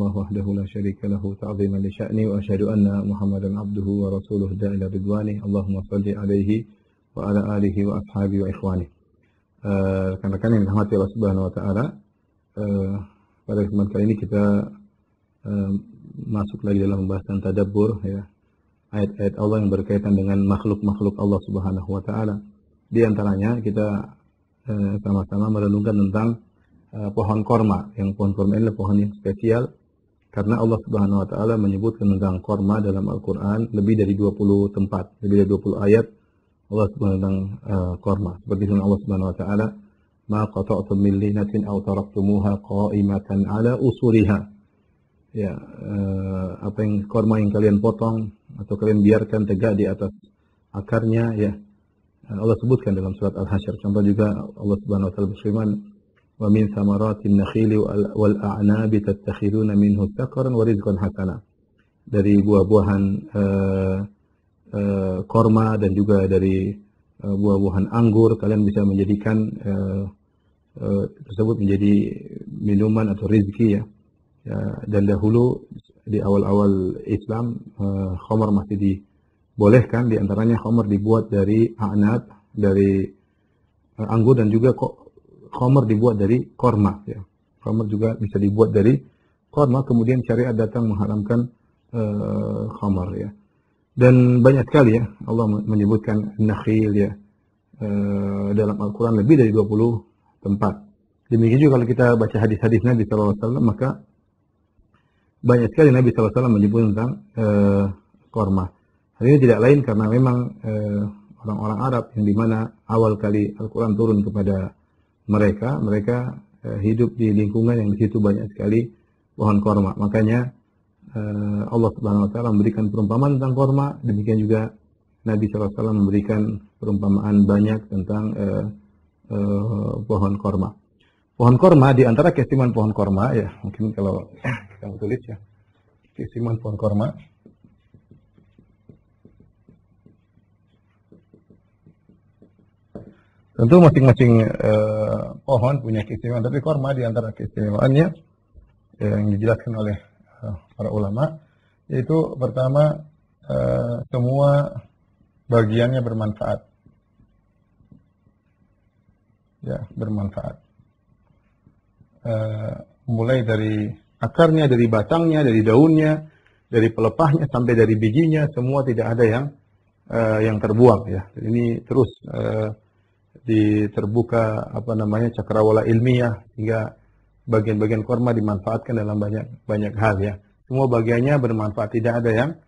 illallah wahdahu la syarika lahu ta'ziman li sya'ni wa asyhadu anna Muhammadan abduhu wa rasuluhu da'ila ridwani. Allahumma shalli alaihi wa ala alihi wa ashabihi wa ikhwani. Rekan-rekan yang dirahmati Allah Subhanahu wa taala, pada kesempatan kali ini kita masuk lagi dalam pembahasan tadabbur, ya, ayat-ayat Allah yang berkaitan dengan makhluk-makhluk Allah Subhanahu wa taala. Di antaranya kita sama-sama merenungkan tentang pohon korma. Yang pohon korma ini adalah pohon yang spesial karena Allah Subhanahu wa taala menyebutkan tentang korma dalam Al-Qur'an lebih dari 20 tempat, lebih dari 20 ayat Allah Subhanahu tentang korma. Seperti firman Allah Subhanahu wa taala, "Ma qata'tum min linatin aw taraktumuha qa'imatan 'ala usuliha." Ya, apa yang korma yang kalian potong atau kalian biarkan tegak di atas akarnya, ya. Allah sebutkan dalam surat Al-Hasyr. Contoh juga Allah Subhanahu wa taala berfirman, "Wa min thamaratin nakhili wal a'nabi tattakhiduna minhu sakaran wa rizqan hasana." Dari buah-buahan korma dan juga dari buah-buahan anggur kalian bisa menjadikan tersebut menjadi minuman atau rezeki, ya. Dan dahulu di awal-awal Islam khamar masih dibolehkan, di antaranya khamar dibuat dari a'nab, dari anggur, dan juga khamar dibuat dari korma, ya. Khamar juga bisa dibuat dari korma, kemudian syariat datang mengharamkan khamar, ya. Dan banyak sekali, ya, Allah menyebutkan nakhil, ya, dalam Al-Quran lebih dari 20 tempat. Demikian juga kalau kita baca hadis-hadis Nabi SAW, maka banyak sekali Nabi SAW menyebut tentang korma. Hal ini tidak lain karena memang orang-orang Arab yang dimana awal kali Al-Quran turun kepada mereka hidup di lingkungan yang di situ banyak sekali pohon korma. Makanya Allah Subhanahu wa taala memberikan perumpamaan tentang korma, demikian juga Nabi SAW memberikan perumpamaan banyak tentang pohon korma. Pohon korma, di antara keistimewaan pohon korma, ya, mungkin kalau kita tulis, ya, keistimewaan pohon korma. Tentu masing-masing pohon punya keistimewaan, tapi korma di antara keistimewaannya yang dijelaskan oleh para ulama, yaitu pertama semua bagiannya bermanfaat, ya, bermanfaat. Mulai dari akarnya, dari batangnya, dari daunnya, dari pelepahnya sampai dari bijinya, semua tidak ada yang terbuang, ya. Ini terus terbuka cakrawala ilmiah, hingga bagian-bagian korma dimanfaatkan dalam banyak hal, ya. Semua bagiannya bermanfaat, tidak ada yang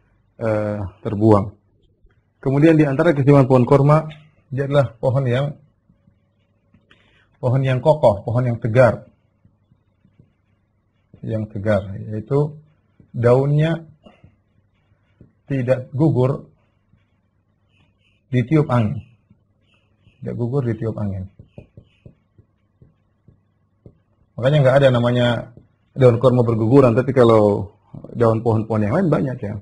terbuang. Kemudian di antara keistimewaan pohon korma, dia adalah pohon yang kokoh, pohon yang tegar, yaitu daunnya tidak gugur ditiup angin. Tidak gugur ditiup angin. Makanya nggak ada namanya daun korma berguguran, tapi kalau daun pohon-pohon yang lain banyak, ya.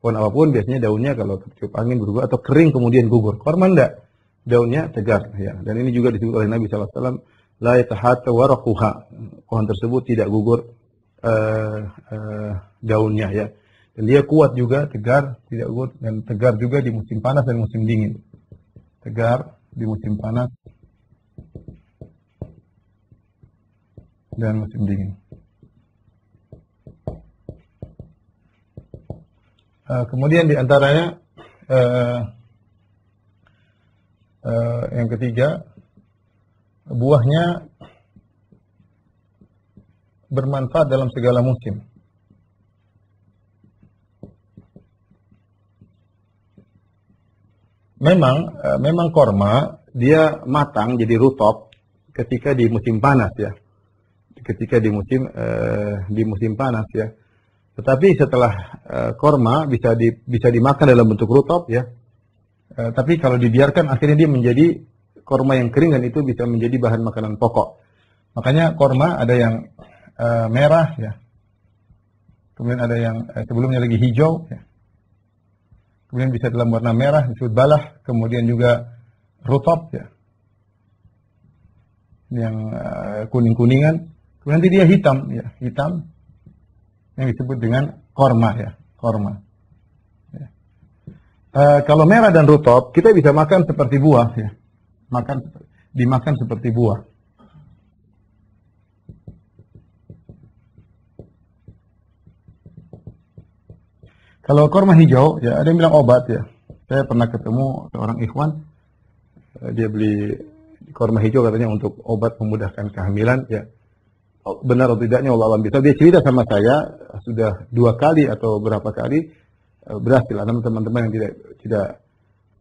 Pohon apapun biasanya daunnya kalau tertiup angin bergugur atau kering kemudian gugur. Korma enggak, daunnya tegar, ya. Dan ini juga disebut oleh Nabi SAW, la yatahatta waraquha. Pohon tersebut tidak gugur daunnya, ya. Dan dia kuat juga, tegar, tidak gugur, dan tegar juga di musim panas dan musim dingin. Tegar di musim panas dan musim dingin. Kemudian di antaranya yang ketiga, buahnya bermanfaat dalam segala musim. Memang korma dia matang jadi rutop ketika di musim panas, ya. Ketika di musim panas, ya. Tetapi setelah korma bisa dimakan dalam bentuk rutop, ya. Tapi kalau dibiarkan akhirnya dia menjadi korma yang kering, dan itu bisa menjadi bahan makanan pokok. Makanya korma ada yang merah, ya. Kemudian ada yang sebelumnya lagi hijau, ya. Kemudian bisa dalam warna merah disebut balah, kemudian juga rutop, ya. Yang kuning-kuningan. Kemudian nanti dia hitam, ya, hitam. yang disebut dengan korma ya, korma. Ya. Kalau merah dan rutop kita bisa makan seperti buah ya, dimakan seperti buah. Kalau korma hijau ya ada yang bilang obat ya. Saya pernah ketemu seorang ikhwan, dia beli korma hijau katanya untuk obat memudahkan kehamilan ya. Benar atau tidaknya Allah alam bisa. Dia cerita sama saya sudah 2 kali atau berapa kali berhasil. Ada teman-teman yang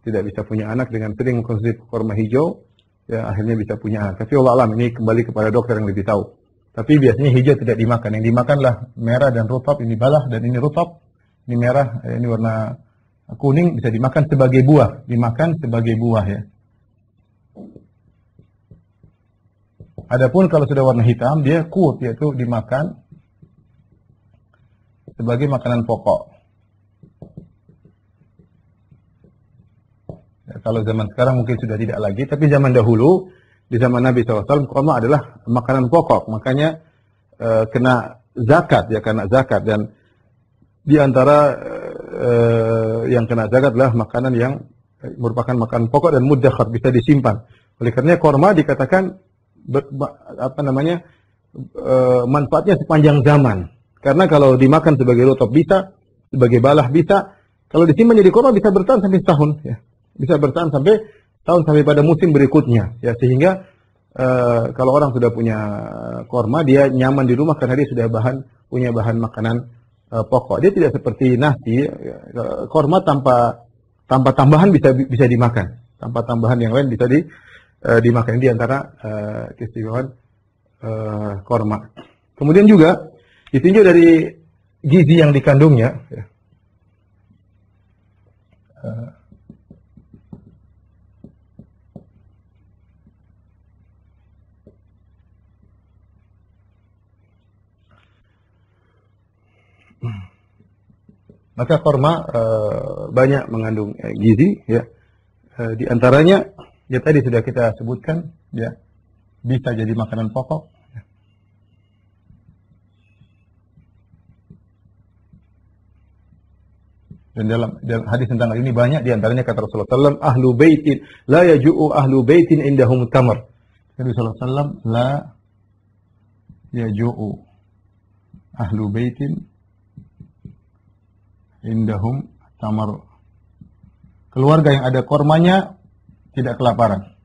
tidak bisa punya anak dengan sering mengkonsumsi korma hijau, ya akhirnya bisa punya anak. Tapi Allah alam ini kembali kepada dokter yang lebih tahu. Tapi biasanya hijau tidak dimakan. Yang dimakanlah merah dan rutop. Ini balah dan ini rutop. Ini merah, ini warna kuning, bisa dimakan sebagai buah. Dimakan sebagai buah ya. Adapun kalau sudah warna hitam, dia kut, yaitu dimakan sebagai makanan pokok. Ya, kalau zaman sekarang mungkin sudah tidak lagi, tapi zaman dahulu, di zaman Nabi SAW, kurma adalah makanan pokok. Makanya kena zakat, ya kena zakat. Dan di antara yang kena zakat adalah makanan yang merupakan makanan pokok dan muddakhar, bisa disimpan. Oleh karena kurma dikatakan manfaatnya sepanjang zaman. Karena kalau dimakan sebagai rutop bisa, sebagai balah bisa, kalau disimpan jadi kurma bisa bertahan sampai setahun ya. Bisa bertahan sampai tahun, sampai pada musim berikutnya ya, sehingga kalau orang sudah punya kurma dia nyaman di rumah karena dia sudah punya bahan makanan pokok. Dia tidak seperti nasi, kurma tanpa tambahan bisa dimakan. Tanpa tambahan yang lain bisa dimakan. Di antara keistimewaan kurma. Kemudian juga ditinjau dari gizi yang dikandungnya. Ya. Maka kurma banyak mengandung gizi, ya. Di antaranya, ya tadi sudah kita sebutkan, ya, bisa jadi makanan pokok. Ya. Dan dalam hadis tentang hal ini banyak, di antaranya kata Rasulullah SAW, ahlu baitin la yaju'u ahlu baitin indahum tamar. Kata Rasulullah SAW, la yaju'u ahlu baitin indahum tamar. Keluarga yang ada kormanya tidak kelaparan.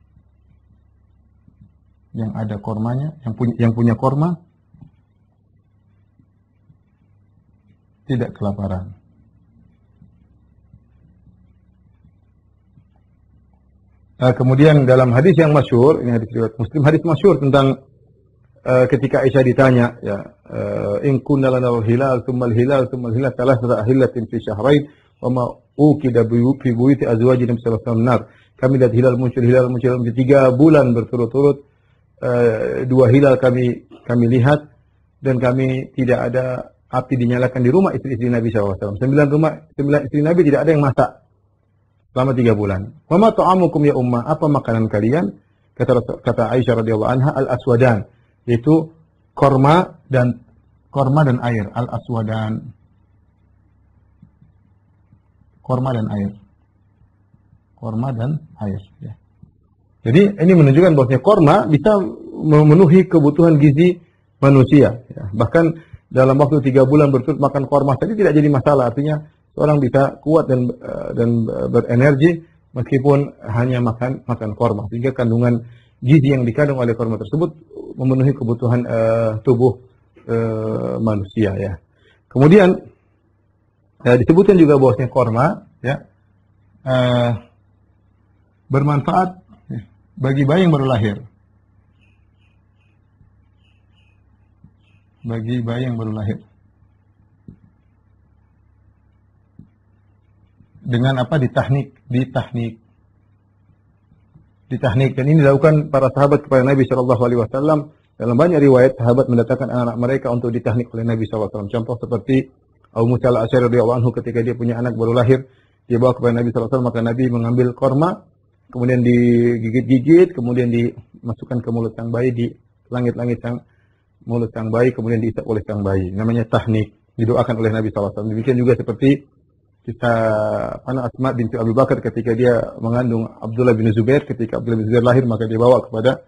Yang ada kormanya, yang punya korma tidak kelaparan. Kemudian dalam hadis yang masyhur, ini hadis riwayat Muslim, hadis masyhur tentang ketika Aisyah ditanya, ya, in kunna lana al-hilal, thumma al-hilal, thumma al-hilal, thalathata ahillatin fi syahrain, wa ma ukida fi buyuti azwajin Nabi sallallahu alaihi wasallam nar. Kami lihat hilal muncul 3 bulan berturut-turut, 2 hilal kami lihat, dan kami tidak ada api dinyalakan di rumah istri-istri Nabi SAW. 9 istri Nabi tidak ada yang masak selama 3 bulan. Wa ma ta'amukum ya ummah, apa makanan kalian? Kata Aisyah radhiyallahu anha, al-aswadan, yaitu korma dan air. Al-aswadan, korma dan air. Korma dan air. Ya. Jadi ini menunjukkan bahwasanya korma bisa memenuhi kebutuhan gizi manusia. Ya. Bahkan dalam waktu 3 bulan berturut makan korma saja tidak jadi masalah. Artinya seorang bisa kuat dan berenergi meskipun hanya makan korma. Sehingga kandungan gizi yang dikandung oleh korma tersebut memenuhi kebutuhan tubuh manusia. Ya. Kemudian disebutkan juga bahwasanya korma, ya, bermanfaat bagi bayi yang baru lahir. Bagi bayi yang baru lahir. Dengan apa? Ditahnik. Dan ini dilakukan para sahabat kepada Nabi Shallallahu Alaihi Wasallam. Dalam banyak riwayat sahabat mendatangkan anak-anak mereka untuk ditahnik oleh Nabi Shallallahu Alaihi Wasallam. Contoh seperti Abu Musa al-Asy'ari radhiyallahu anhu, ketika dia punya anak baru lahir, dia bawa kepada Nabi Shallallahu Alaihi Wasallam, maka Nabi mengambil korma, kemudian digigit-gigit, kemudian dimasukkan ke mulut sang bayi, di langit-langit mulut sang bayi, kemudian diisap oleh sang bayi. Namanya tahnik. didoakan oleh Nabi SAW. Demikian juga seperti kisah Asma binti Abu Bakar ketika dia mengandung Abdullah bin Zubair. Ketika Abdullah bin Zubair lahir, maka dibawa kepada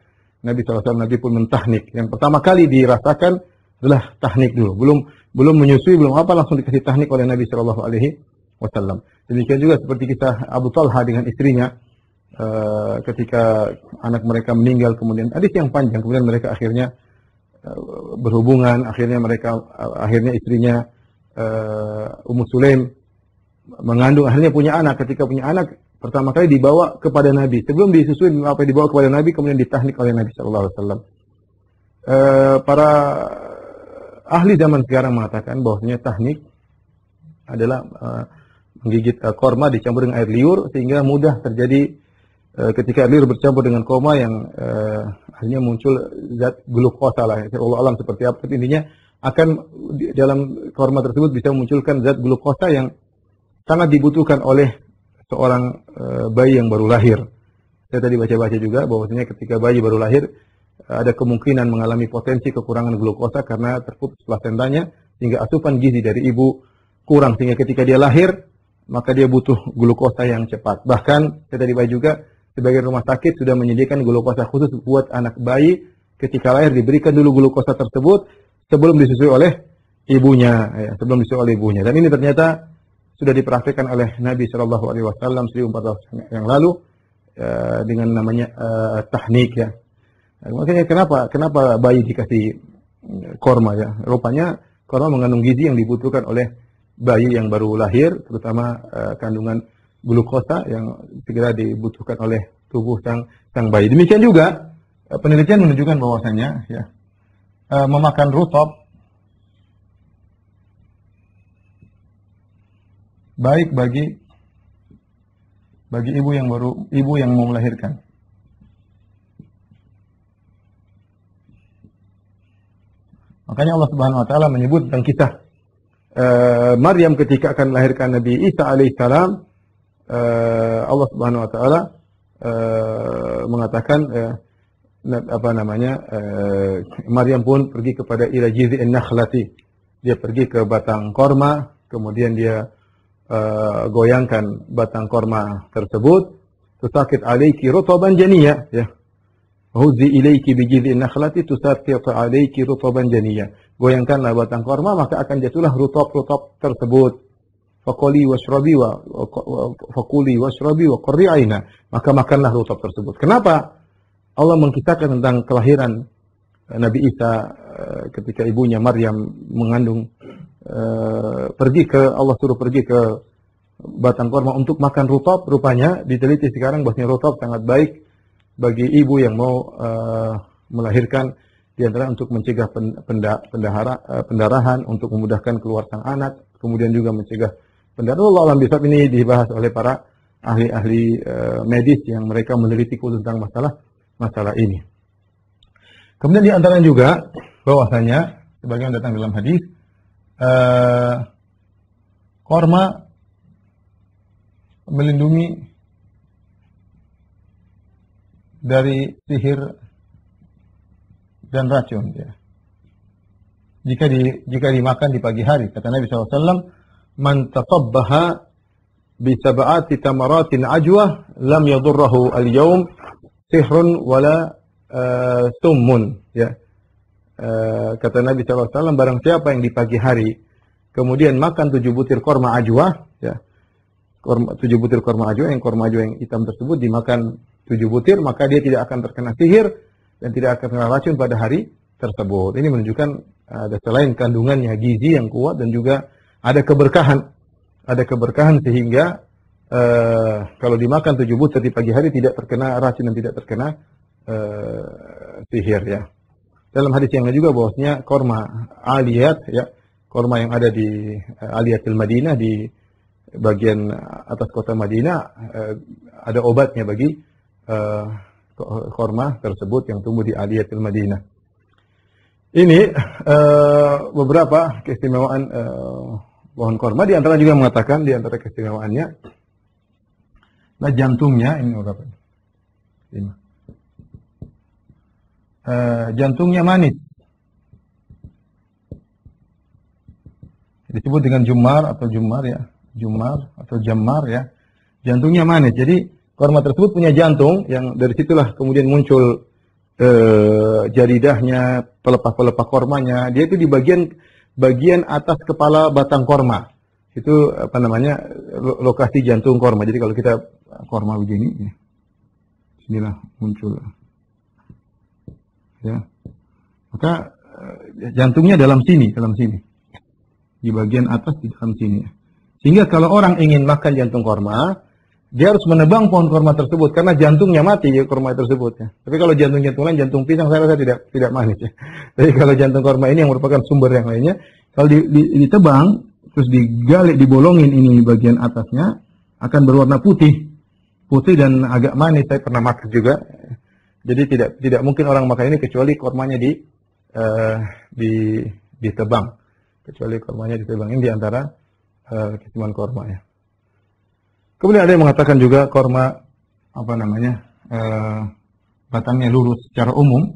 Nabi SAW. Nabi pun mentahnik. Yang pertama kali dirasakan adalah tahnik dulu. Belum menyusui, belum apa, langsung dikasih tahnik oleh Nabi SAW. Demikian juga seperti kisah Abu Talha dengan istrinya. Ketika anak mereka meninggal, kemudian hadis yang panjang, kemudian mereka akhirnya berhubungan, akhirnya istrinya Ummu Sulaim mengandung, akhirnya punya anak. Ketika punya anak, pertama kali dibawa kepada Nabi. Sebelum disusui, dibawa kepada Nabi, kemudian ditahnik oleh Nabi SAW. Para ahli zaman sekarang mengatakan bahwasanya tahnik adalah menggigit korma dicampur dengan air liur, sehingga mudah terjadi ketika air liur bercampur dengan korma yang akhirnya muncul zat glukosa lah. Allah alam seperti apa. Tapi intinya akan dalam korma tersebut bisa memunculkan zat glukosa yang sangat dibutuhkan oleh seorang bayi yang baru lahir. Saya tadi baca-baca juga bahwasanya ketika bayi baru lahir ada kemungkinan mengalami potensi kekurangan glukosa karena terputus plasentanya, sehingga asupan gizi dari ibu kurang, sehingga ketika dia lahir maka dia butuh glukosa yang cepat. Bahkan saya tadi baca juga sebagian rumah sakit sudah menyediakan glukosa khusus buat anak bayi ketika lahir, diberikan dulu glukosa tersebut sebelum disusui oleh ibunya, Dan ini ternyata sudah dipraktikkan oleh Nabi Shallallahu Alaihi Wasallam 1400 yang lalu dengan namanya tahnik ya. Makanya kenapa bayi dikasih korma ya? Rupanya korma mengandung gizi yang dibutuhkan oleh bayi yang baru lahir, terutama kandungan glukosa yang segera dibutuhkan oleh tubuh sang bayi. Demikian juga penelitian menunjukkan bahwasanya ya, memakan rutab baik bagi ibu yang mau melahirkan. Makanya Allah Subhanahu wa taala menyebut tentang kisah Maryam ketika akan melahirkan Nabi Isa alaihissalam. Allah Subhanahu wa taala mengatakan Maryam pun pergi kepada ila jiz'in nakhlati. Dia pergi ke batang korma, kemudian dia goyangkan batang korma tersebut. Tusaqit alayki rutaban janiyya ya. Huzi ilayki bi jiz'in nakhlati tusaqit alayki rutaban janiyya. Goyangkanlah batang korma, maka akan jatuhlah rutab-rutab tersebut. Fakuli washrabi wa qurri aina. Maka makanlah rutab tersebut. Kenapa Allah mengkisahkan tentang kelahiran Nabi Isa ketika ibunya Maryam mengandung, Allah suruh pergi ke batang korma untuk makan rutab? Rupanya diteliti sekarang bahwasanya rutab sangat baik bagi ibu yang mau melahirkan, di antara untuk mencegah pendarahan, untuk memudahkan keluar sang anak, kemudian juga mencegah pendarahan. Allah alam bisawab, ini dibahas oleh para ahli-ahli medis yang mereka meneliti khusus tentang masalah ini. Kemudian di antara juga bahwasanya sebagaimana datang dalam hadis, korma melindungi dari sihir dan racun ya. Jika dimakan di pagi hari, kata Nabi SAW, man tasabbaha bi sab'ati tamaratin ajwa lam yadurruhu al-yawm sihrun wala summun ya. Kata Nabi SAW, barang siapa yang di pagi hari kemudian makan 7 butir korma ajwa ya. 7 butir korma ajwa, yang hitam tersebut dimakan 7 butir, maka dia tidak akan terkena sihir dan tidak akan terkena racun pada hari tersebut. Ini menunjukkan ada selain kandungannya gizi yang kuat dan juga ada keberkahan sehingga kalau dimakan 7 butir di pagi hari tidak terkena racun dan tidak terkena sihir ya. Dalam hadis yang lain juga bahwasanya korma aliyat ya, korma yang ada di Aliyatil Madinah, di bagian atas kota Madinah, ada obatnya bagi korma tersebut yang tumbuh di Aliyatil Madinah. Ini beberapa keistimewaan pohon korma. Di antara juga mengatakan, di antara keistimewaannya, nah jantungnya ini berapa? 5. Jantungnya manis. disebut dengan jumar atau jumar ya, jumar atau jamar ya. Jantungnya manis. Jadi korma tersebut punya jantung yang dari situlah kemudian muncul jaridahnya, pelepah-pelepah kormanya. Dia itu di bagian atas kepala batang korma. Itu apa namanya lokasi jantung korma. Jadi kalau kita korma begini, ya, inilah muncul. Ya, maka jantungnya dalam sini, di bagian atas di dalam sini. Sehingga kalau orang ingin makan jantung korma, dia harus menebang pohon korma tersebut karena jantungnya mati ya korma tersebut ya. Tapi kalau jantung lain, jantung pisang saya rasa tidak manis ya. Tapi kalau jantung korma ini yang merupakan sumber yang lainnya, kalau ditebang terus digali, dibolongin ini bagian atasnya akan berwarna putih dan agak manis. Saya pernah makan juga. Jadi tidak mungkin orang makan ini kecuali kormanya ditebang. Kecuali kormanya ditebang. Ini diantara kisiman korma ya. Kemudian ada yang mengatakan juga korma apa namanya batangnya lurus secara umum,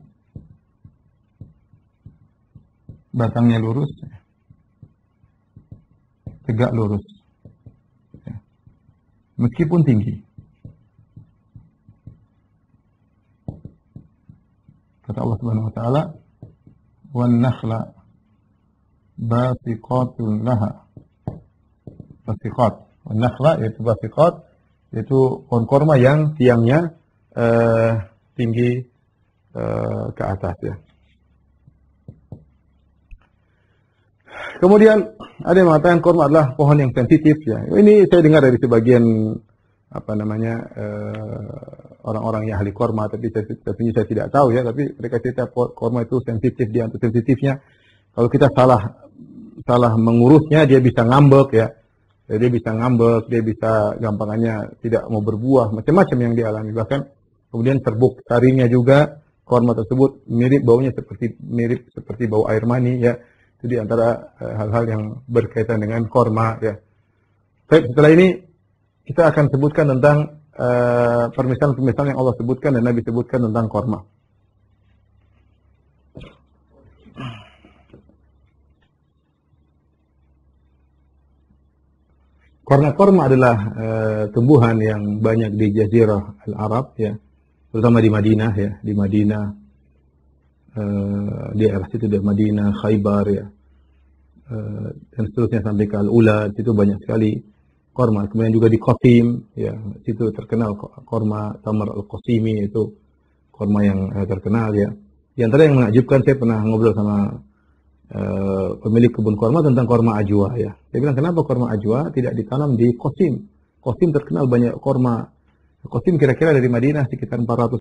batangnya lurus, tegak lurus, ya. Meskipun tinggi. Kata Allah Subhanahu Wa Taala, "Wan nakhla basiqatun laha." Basiqat. Nakhla yaitu basiqat, yaitu pohon korma yang tiangnya tinggi ke atas ya. Kemudian ada yang mengatakan korma adalah pohon yang sensitif ya. Ini saya dengar dari sebagian apa namanya orang-orang yang ahli korma, tapi tentunya saya tidak tahu ya. Tapi mereka cerita korma itu sensitif, dia untuk sensitifnya. Kalau kita salah mengurusnya, dia bisa ngambek ya. Dia bisa ngambek, dia bisa gampangannya tidak mau berbuah, macam-macam yang dialami. Bahkan kemudian serbuk taringnya juga, korma tersebut baunya mirip seperti bau air mani ya. Itu di antara hal-hal yang berkaitan dengan korma ya. Baik, setelah ini kita akan sebutkan tentang permisalan-permisalan yang Allah sebutkan dan Nabi sebutkan tentang korma. Karena korma adalah tumbuhan yang banyak di Jazirah Al-Arab ya, terutama di Madinah ya, di Madinah, di daerah situ di Madinah, Khaybar ya, dan seterusnya sampai ke Al-Ula, itu banyak sekali korma. Kemudian juga di Qasim ya, situ terkenal korma Tamar Al-Qasimi, itu korma yang terkenal ya. Di antara yang menakjubkan, saya pernah ngobrol sama pemilik kebun korma tentang korma ajwa ya. Dia bilang, kenapa korma ajwa tidak ditanam di Qasim? Qasim terkenal banyak korma. Qasim kira-kira dari Madinah sekitar 400